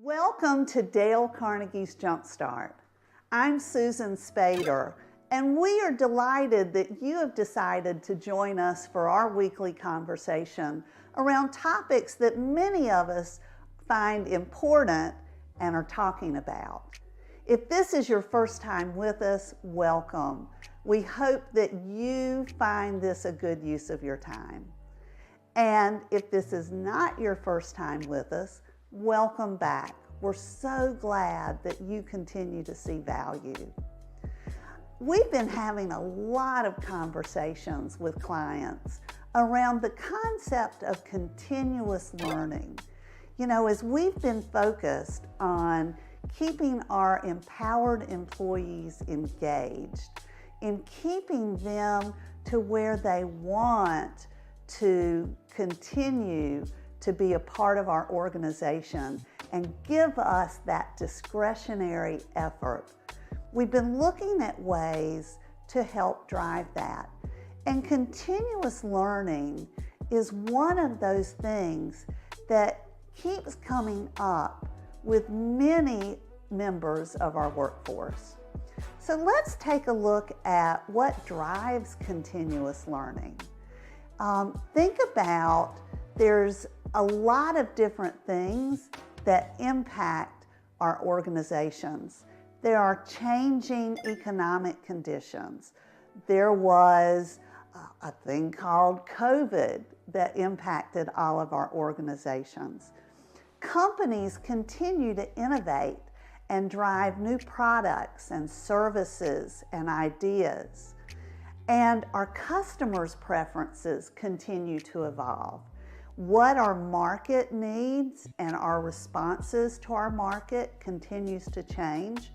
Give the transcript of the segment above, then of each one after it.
Welcome to Dale Carnegie's Jumpstart. I'm Susan Spader, and we are delighted that you have decided to join us for our weekly conversation around topics that many of us find important and are talking about. If this is your first time with us, welcome. We hope that you find this a good use of your time. And if this is not your first time with us, welcome back. We're so glad that you continue to see value. We've been having a lot of conversations with clients around the concept of continuous learning. You know, as we've been focused on keeping our empowered employees engaged, in keeping them to where they want to continue to be a part of our organization and give us that discretionary effort. We've been looking at ways to help drive that. And continuous learning is one of those things that keeps coming up with many members of our workforce. So let's take a look at what drives continuous learning. Think about there's a lot of different things that impact our organizations. There are changing economic conditions. There was a thing called COVID that impacted all of our organizations. Companies continue to innovate and drive new products and services and ideas. And our customers' preferences continue to evolve. What our market needs and our responses to our market continues to change.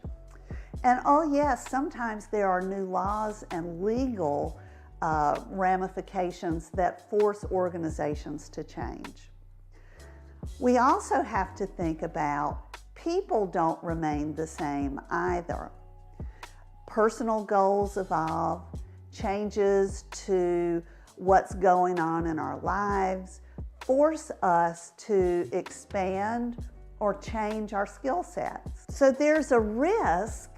And oh yes, sometimes there are new laws and legal ramifications that force organizations to change. We also have to think about people don't remain the same either. Personal goals evolve, changes to what's going on in our lives force us to expand or change our skill sets. So there's a risk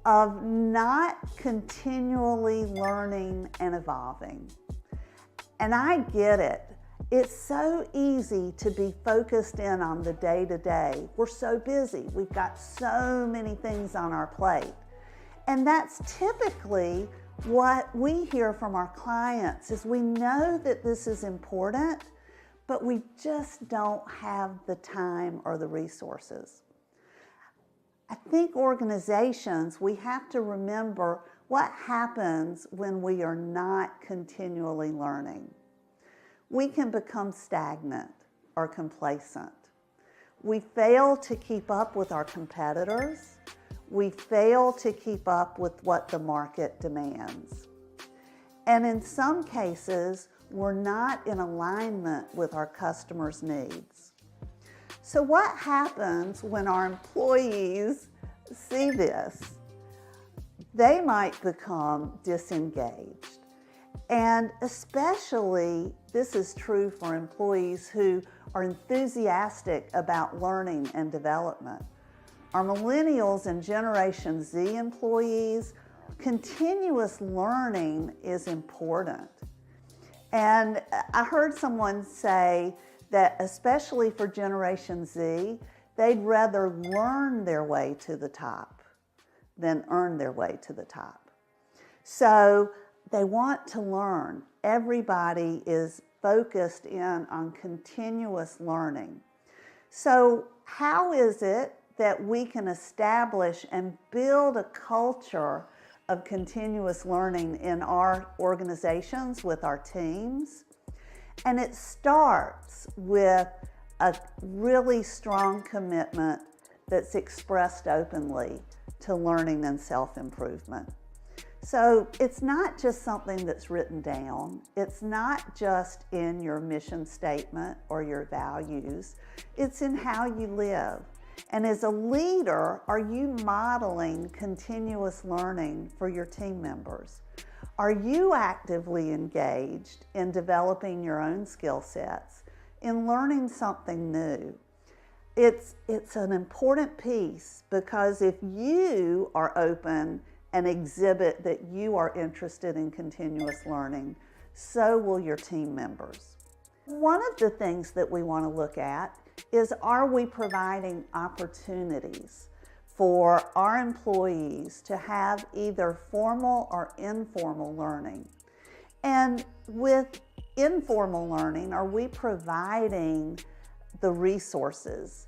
of not continually learning and evolving. And I get it. It's so easy to be focused in on the day-to-day. We're so busy. We've got so many things on our plate. And that's typically what we hear from our clients is we know that this is important, but we just don't have the time or the resources. I think organizations, we have to remember what happens when we are not continually learning. We can become stagnant or complacent. We fail to keep up with our competitors. We fail to keep up with what the market demands. And in some cases, we're not in alignment with our customers' needs. So what happens when our employees see this? They might become disengaged. And especially, this is true for employees who are enthusiastic about learning and development. Our millennials and Generation Z employees, continuous learning is important. And I heard someone say that especially for Generation Z, they'd rather learn their way to the top than earn their way to the top. So they want to learn. Everybody is focused in on continuous learning. So how is it that we can establish and build a culture of continuous learning in our organizations with our teams? And it starts with a really strong commitment that's expressed openly to learning and self-improvement. So it's not just something that's written down. It's not just in your mission statement or your values. It's in how you live. And as a leader, are you modeling continuous learning for your team members? Are you actively engaged in developing your own skill sets, in learning something new? It's an important piece, because if you are open and exhibit that you are interested in continuous learning, so will your team members. One of the things that we want to look at is, are we providing opportunities for our employees to have either formal or informal learning? And with informal learning, are we providing the resources?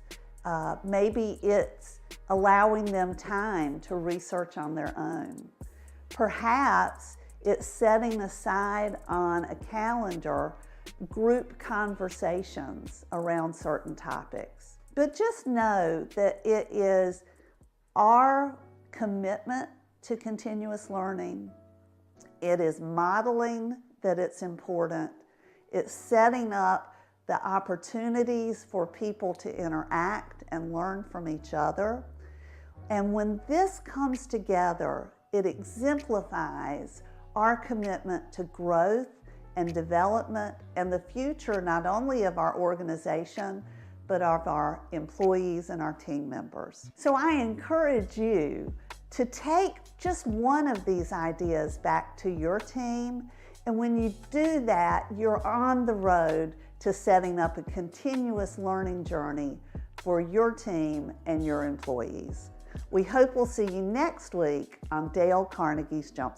Maybe it's allowing them time to research on their own. Perhaps it's setting aside on a calendar group conversations around certain topics. But just know that it is our commitment to continuous learning. It is modeling that it's important. It's setting up the opportunities for people to interact and learn from each other. And when this comes together, it exemplifies our commitment to growth and development and the future not only of our organization, but of our employees and our team members. So I encourage you to take just one of these ideas back to your team. And when you do that, you're on the road to setting up a continuous learning journey for your team and your employees. We hope we'll see you next week on Dale Carnegie's Jumpstart.